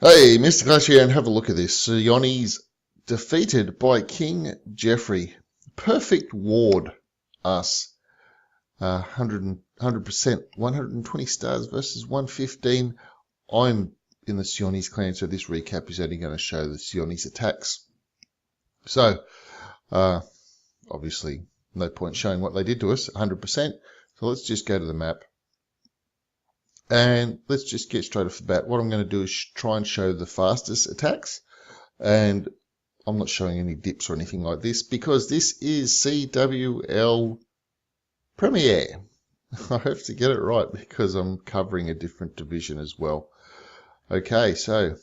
Hey, Mr. Clash here, and have a look at this. SJONNIES defeated by King Jeffrey. Perfect ward, us. 100%, 120 stars versus 115. I'm in the SJONNIES clan, so this recap is only going to show the SJONNIES attacks. So, obviously, no point showing what they did to us, 100%. So let's just go to the map. And let's just get straight off the bat. What I'm going to do is try and show the fastest attacks. And I'm not showing any dips or anything like this because this is CWL Premier. I have to get it right because I'm covering a different division as well. Okay, so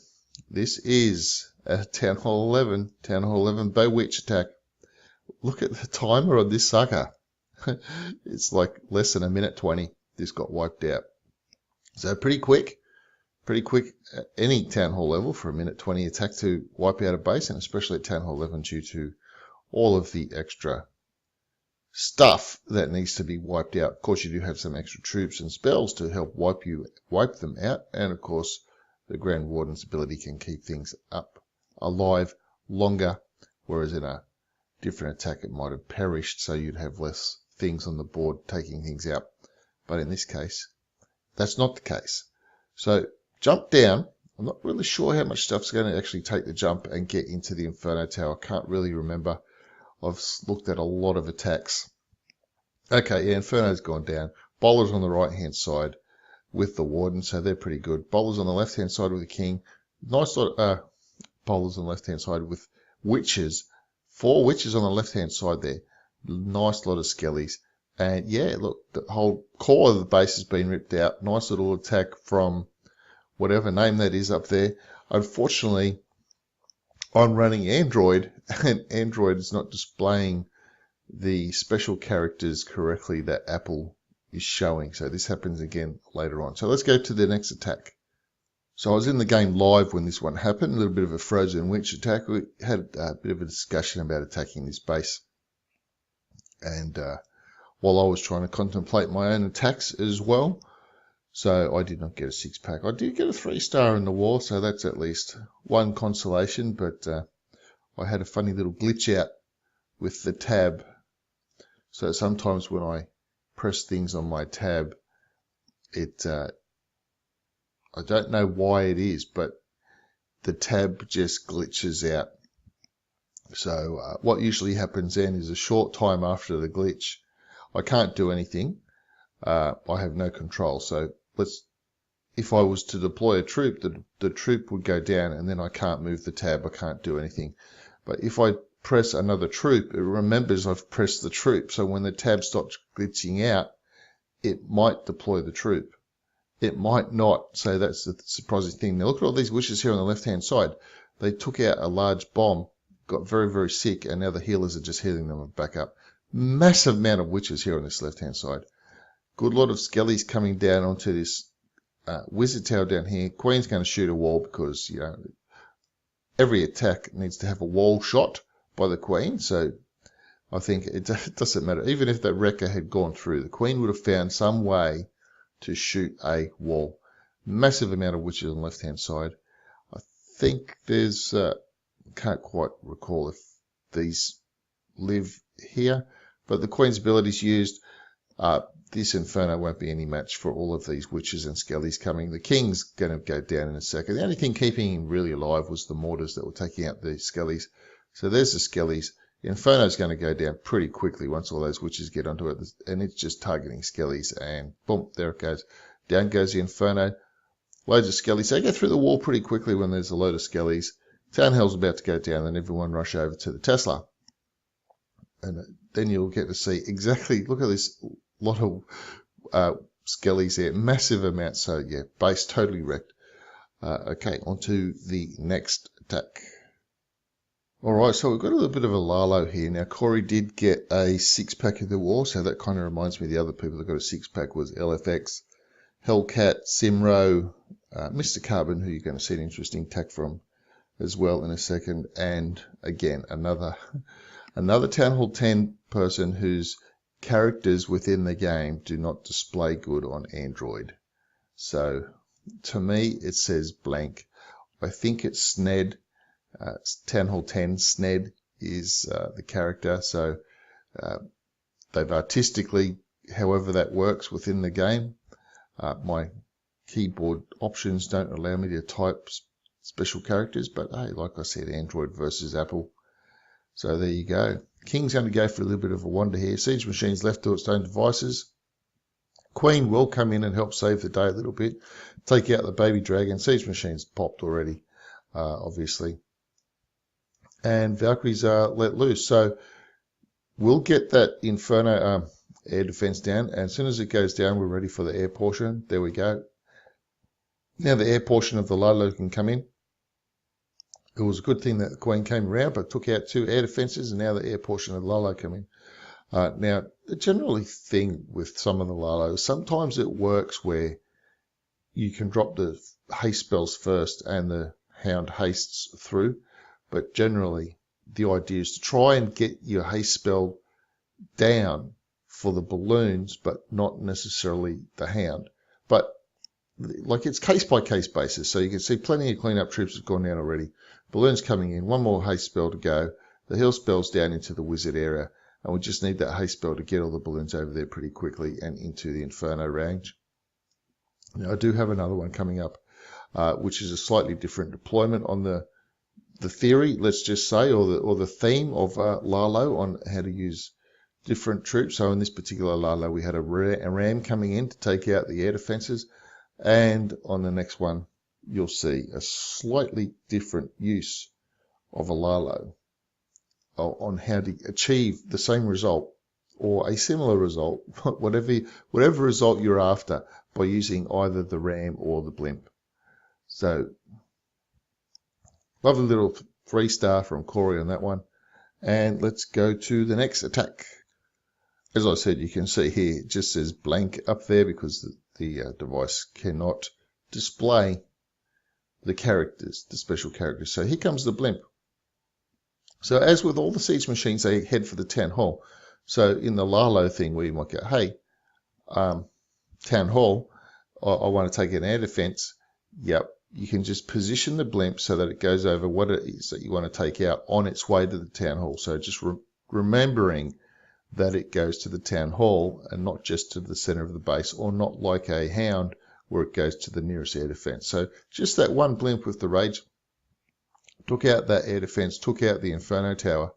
this is a Town Hall 11 Bow Witch attack. Look at the timer on this sucker. It's like less than a minute 20. This got wiped out. So pretty quick at any Town Hall level for a minute 20 attack to wipe out a base, and especially at Town Hall 11 due to all of the extra stuff that needs to be wiped out. Of course, you do have some extra troops and spells to help wipe them out, and of course, the Grand Warden's ability can keep things alive longer, whereas in a different attack it might have perished, so you'd have less things on the board taking things out. But in this case, that's not the case. So jump down. I'm not really sure how much stuff's going to actually take the jump and get into the Inferno Tower. I can't really remember. I've looked at a lot of attacks. Okay, yeah, Inferno's gone down. Bowler's on the right-hand side with the Warden, so they're pretty good. Bowler's on the left-hand side with the King. Nice lot. Bowler's on the left-hand side with Witches. 4 Witches on the left-hand side there. Nice lot of Skellies. And yeah, look, the whole core of the base has been ripped out. Nice little attack from whatever name that is up there. Unfortunately, I'm running Android, and Android is not displaying the special characters correctly that Apple is showing. So this happens again later on. So let's go to the next attack. So I was in the game live when this one happened. A little bit of a Frozen Witch attack. We had a bit of a discussion about attacking this base. And while I was trying to contemplate my own attacks as well. So I did not get a 6-pack. I did get a 3-star in the war, so that's at least one consolation, but I had a funny little glitch out with the tab. So sometimes when I press things on my tab, I don't know why it is, but the tab just glitches out. So what usually happens then is a short time after the glitch, I can't do anything. I have no control. So if I was to deploy a troop, the troop would go down, and then I can't move the tab. I can't do anything. But if I press another troop, it remembers I've pressed the troop. So when the tab stops glitching out, it might deploy the troop. It might not. So that's the surprising thing. Now look at all these wishes here on the left-hand side. They took out a large bomb, got very, very sick, and now the healers are just healing them back up. Massive amount of witches here on this left-hand side. Good lot of skellies coming down onto this wizard tower down here. Queen's going to shoot a wall because, you know, every attack needs to have a wall shot by the Queen. So I think it doesn't matter. Even if that wrecker had gone through, the Queen would have found some way to shoot a wall. Massive amount of witches on the left-hand side. I think there's, can't quite recall if these live here. But the Queen's abilities used, this Inferno won't be any match for all of these witches and skellies coming. The King's going to go down in a second. The only thing keeping him really alive was the mortars that were taking out the skellies. So there's the skellies. The Inferno's going to go down pretty quickly once all those witches get onto it. And it's just targeting skellies. And boom, there it goes. Down goes the Inferno. Loads of skellies. They go through the wall pretty quickly when there's a load of skellies. Town Hall's about to go down, and everyone rush over to the Tesla. And then you'll get to see exactly, look at this lot of skellies there, massive amounts. So yeah, base totally wrecked. Okay, on to the next attack. Alright, so we've got a little bit of a Lalo here. Now Corey did get a 6-pack of the war, so that kind of reminds me of the other people that got a 6-pack was LFX, Hellcat, Simro, Mr. Carbon, who you're going to see an interesting attack from as well in a second, and again another Town Hall 10 person whose characters within the game do not display good on Android. So to me it says blank. I think it's Sned. Town Hall 10, Sned is the character. So they've artistically, however that works within the game. My keyboard options don't allow me to type special characters, but hey, like I said, Android versus Apple. So there you go. King's going to go for a little bit of a wander here. Siege Machine's left to its own devices. Queen will come in and help save the day a little bit. Take out the baby dragon. Siege Machine's popped already, obviously. And Valkyries are let loose. So we'll get that Inferno air defense down. And as soon as it goes down, we're ready for the air portion. There we go. Now the air portion of the Lalo can come in. It was a good thing that the Queen came around, but took out 2 air defenses, and now the air portion of the Lalo come in. Now, the generally thing with some of the Lalos, sometimes it works where you can drop the haste spells first and the Hound hastes through, but generally the idea is to try and get your haste spell down for the balloons, but not necessarily the Hound. But like it's case by case basis, so you can see plenty of cleanup troops have gone down already. Balloons coming in, one more haste spell to go. The heal spell's down into the wizard area, and we just need that haste spell to get all the balloons over there pretty quickly and into the Inferno range. Now I do have another one coming up, which is a slightly different deployment on the theory, let's just say, or the theme of Lalo on how to use different troops. So in this particular Lalo, we had a ram coming in to take out the air defenses. And on the next one, you'll see a slightly different use of a Lalo on how to achieve the same result or a similar result, whatever result you're after, by using either the ram or the blimp. So, lovely little 3-star from Corey on that one. And let's go to the next attack. As I said, you can see here, it just says blank up there because the device cannot display the characters, the special characters. So here comes the blimp. So as with all the siege machines, they head for the town hall. So in the Lalo thing where you might go, hey, town hall, I want to take an air defense. Yep, you can just position the blimp so that it goes over what it is that you want to take out on its way to the town hall. So just remembering that it goes to the town hall and not just to the center of the base, or not like a Hound where it goes to the nearest air defense. So just that one blimp with the rage took out that air defense, took out the Inferno Tower,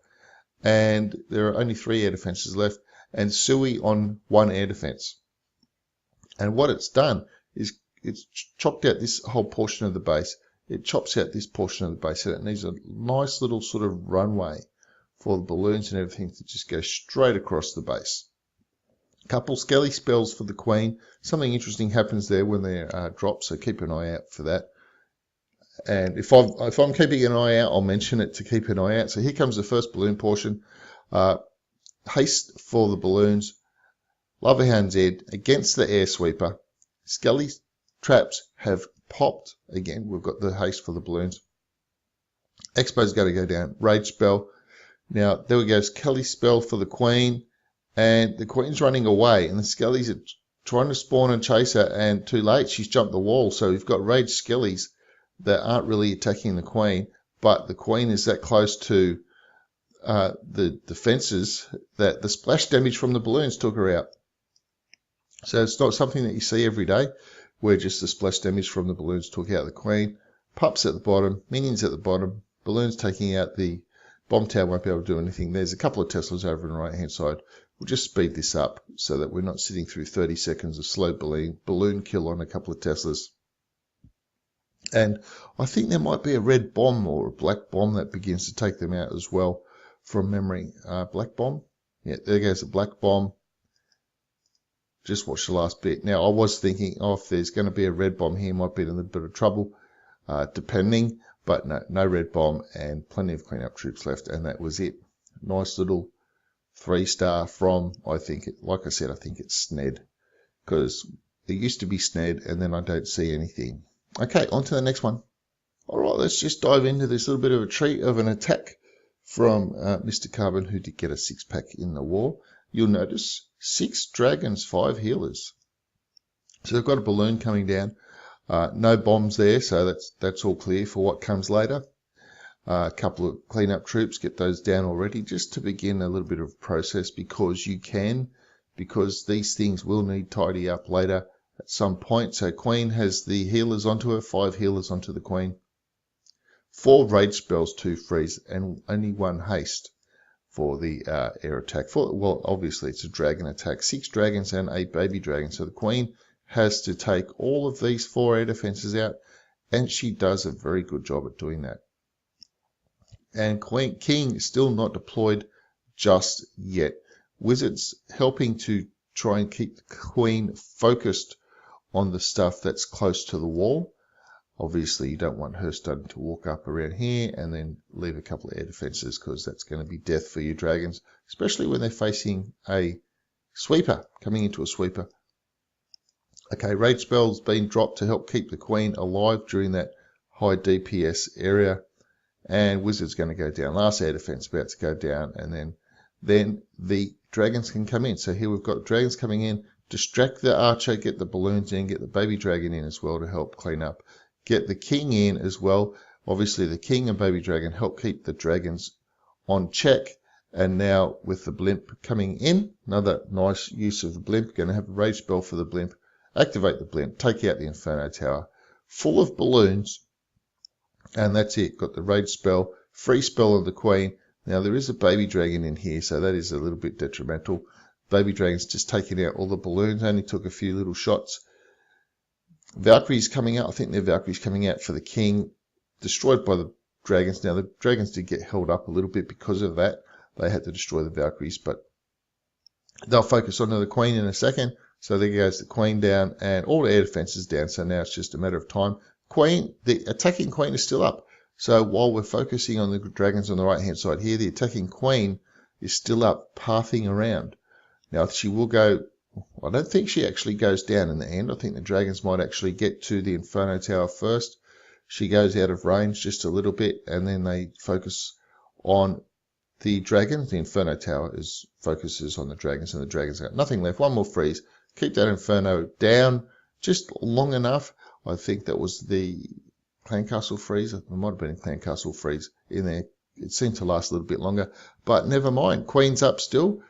and there are only 3 air defenses left, and Sui on 1 air defense. And what it's done is it's chopped out this whole portion of the base. It chops out this portion of the base, and it needs a nice little sort of runway for the balloons and everything to just go straight across the base. A couple skelly spells for the Queen. Something interesting happens there when they're dropped, so keep an eye out for that. And if I'm keeping an eye out, I'll mention it to keep an eye out. So here comes the first balloon portion. Haste for the balloons. Lava Hound Z against the air sweeper. Skelly traps have popped again. We've got the haste for the balloons. Expo's going to go down. Rage spell. Now, there we go. Skelly spell for the Queen. And the Queen's running away. And the Skellies are trying to spawn and chase her. And too late, she's jumped the wall. So we've got Rage Skellies that aren't really attacking the Queen. But the Queen is that close to the defenses that the splash damage from the balloons took her out. So it's not something that you see every day, where just the splash damage from the balloons took out the Queen. Pups at the bottom, minions at the bottom, balloons taking out the bomb tower. Won't be able to do anything. There's a couple of Teslas over on the right hand side. We'll just speed this up so that we're not sitting through 30 seconds of slow balloon kill on a couple of Teslas. And I think there might be a red bomb or a black bomb that begins to take them out as well from memory. Black bomb? Yeah, there goes a black bomb. Just watch the last bit. Now, I was thinking, if there's going to be a red bomb here, might be in a little bit of trouble, depending. But no red bomb and plenty of cleanup troops left, and that was it. Nice little 3-star from, I think it's Sned, because it used to be Sned, and then I don't see anything. Okay, on to the next one. All right, let's just dive into this little bit of a treat of an attack from Mr. Carbon, who did get a 6-pack in the war. You'll notice 6 dragons, 5 healers. So they've got a balloon coming down. No bombs there, so that's all clear for what comes later. A couple of cleanup troops, get those down already, just to begin a little bit of a process, because these things will need tidy up later at some point. So Queen has the healers onto her, 5 healers onto the Queen, 4 rage spells, 2 freeze, and only 1 haste for the air attack. Well, obviously it's a dragon attack, 6 dragons and 8 baby dragons. So the Queen has to take all of these 4 air defenses out, and she does a very good job at doing that. And King is still not deployed just yet. Wizards helping to try and keep the Queen focused on the stuff that's close to the wall. Obviously, you don't want her starting to walk up around here and then leave a couple of air defenses, because that's going to be death for your dragons, especially when they're facing a sweeper, coming into a sweeper. Okay, rage spells being dropped to help keep the Queen alive during that high DPS area. And Wizard's going to go down. Last air defense about to go down, and then the dragons can come in. So here we've got dragons coming in, distract the archer, get the balloons in, get the baby dragon in as well to help clean up. Get the king in as well. Obviously the king and baby dragon help keep the dragons on check. And now with the blimp coming in, another nice use of the blimp. Going to have a rage spell for the blimp. Activate the blimp, take out the Inferno Tower, full of balloons. And that's it. Got the rage spell, free spell of the Queen. Now there is a baby dragon in here, so that is a little bit detrimental. Baby dragon's just taking out all the balloons, only took a few little shots. Valkyries coming out. I think they're Valkyries coming out for the king. Destroyed by the dragons. Now the dragons did get held up a little bit because of that. They had to destroy the Valkyries, but they'll focus on the Queen in a second. So there goes the Queen down, and all the air defenses down. So now it's just a matter of time. The attacking Queen is still up. So while we're focusing on the dragons on the right hand side here, the attacking Queen is still up, pathing around. Now she will go, I don't think she actually goes down in the end. I think the dragons might actually get to the Inferno Tower first. She goes out of range just a little bit, and then they focus on the dragons. The Inferno Tower focuses on the dragons, and the dragons got nothing left. 1 more freeze. Keep that Inferno down just long enough. I think that was the Clan Castle freeze. There might have been a Clan Castle freeze in there. It seemed to last a little bit longer, but never mind. Queen's up still.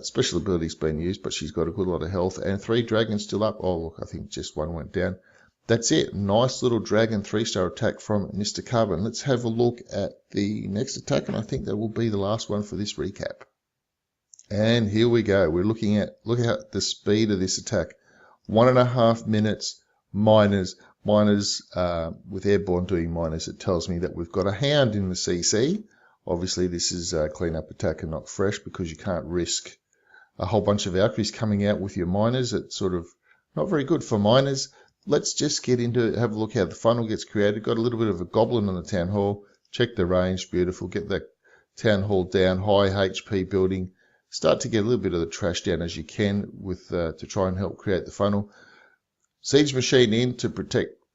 Special ability's been used, but she's got a good lot of health. And 3 dragons still up. Oh, look, I think just 1 went down. That's it. Nice little dragon 3-star attack from Mr. Carbon. Let's have a look at the next attack, and I think that will be the last one for this recap. And here we go. Look at the speed of this attack. 1.5 minutes. Miners, with airborne doing miners, it tells me that we've got a hound in the CC. Obviously this is a cleanup attack and not fresh, because you can't risk a whole bunch of Valkyries coming out with your miners. It's sort of not very good for miners. Let's just get into it, have a look how the funnel gets created. Got a little bit of a goblin on the town hall. Check the range, beautiful. Get that town hall down, high HP building. Start to get a little bit of the trash down as you can with to try and help create the funnel. Siege machine in to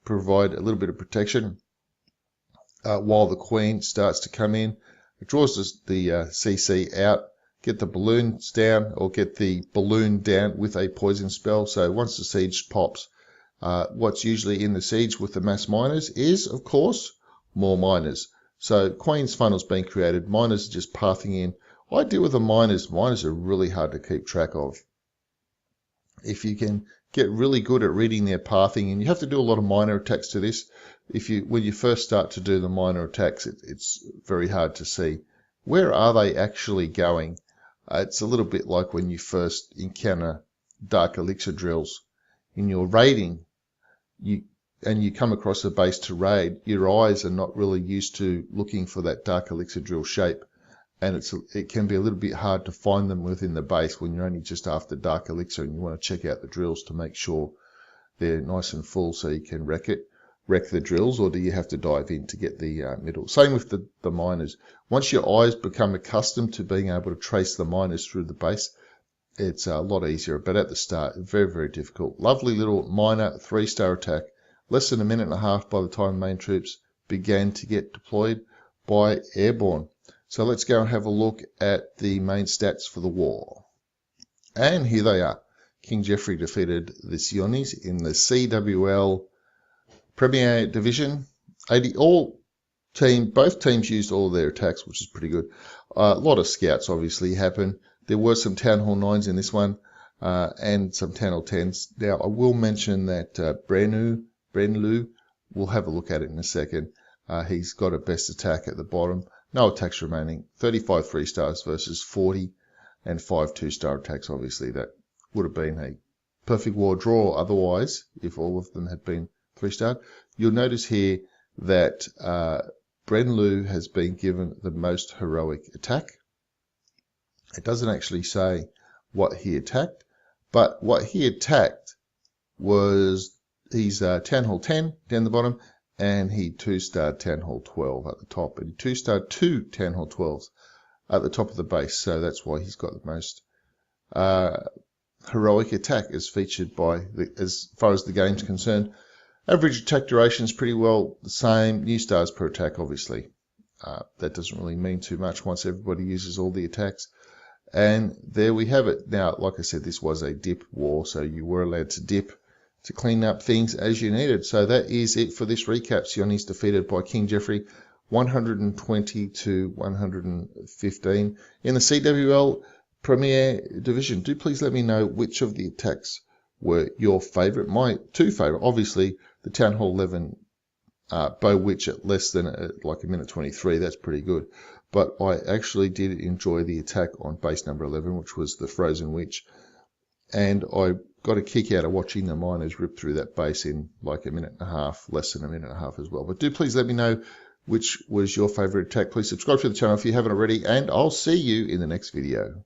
provide a little bit of protection while the Queen starts to come in. It draws the CC out. Get the balloons down, or get the balloon down with a poison spell. So once the siege pops, what's usually in the siege with the mass miners is, of course, more miners. So Queen's funnel's been created. Miners are just pathing in. I deal with the miners. Miners are really hard to keep track of. If you can get really good at reading their pathing, and you have to do a lot of miner attacks to this. When you first start to do the miner attacks, it's very hard to see. Where are they actually going? It's a little bit like when you first encounter dark elixir drills. In your raiding, you come across a base to raid, your eyes are not really used to looking for that dark elixir drill shape. And it can be a little bit hard to find them within the base when you're only just after dark elixir and you want to check out the drills to make sure they're nice and full so you can wreck the drills, or do you have to dive in to get the middle? Same with the miners. Once your eyes become accustomed to being able to trace the miners through the base, it's a lot easier. But at the start, very, very difficult. Lovely little miner 3-star attack. Less than 1.5 minutes by the time main troops began to get deployed by airborne. So let's go and have a look at the main stats for the war. And here they are. King Geoffrey defeated the SJONNIES in the CWL Premier Division, 80. Both teams used all of their attacks, which is pretty good. A lot of scouts obviously happen. There were some Town Hall 9s in this one, and some Town Hall 10s. Now, I will mention that Brenlu, we'll have a look at it in a second. He's got a best attack at the bottom. No attacks remaining. 35 3-stars versus 40 and 5 2-star attacks. Obviously, that would have been a perfect war draw otherwise, if all of them had been 3-star. You'll notice here that Brenlu has been given the most heroic attack. It doesn't actually say what he attacked, but what he attacked was his Town Hall 10 down the bottom, and he 2-starred Town Hall 12 at the top, and he 2-starred 2 Town Hall 12s at the top of the base, so that's why he's got the most heroic attack as featured by, as far as the game's concerned. Average attack duration is pretty well the same. New stars per attack, obviously. That doesn't really mean too much once everybody uses all the attacks. And there we have it. Now, like I said, this was a dip war, so you were allowed to dip to clean up things as you needed. So that is it for this recap. SJONNIES defeated by King Geoffrey 120 to 115 in the CWL Premier Division. Do please let me know which of the attacks were your favourite. My two favourite, obviously, the Town Hall 11 Bow Witch at less than like a minute 23. That's pretty good. But I actually did enjoy the attack on base number 11, which was the Frozen Witch. And I got a kick out of watching the miners rip through that base in like a minute and a half, less than a minute and a half as well. But do please let me know which was your favourite attack. Please subscribe to the channel if you haven't already, and I'll see you in the next video.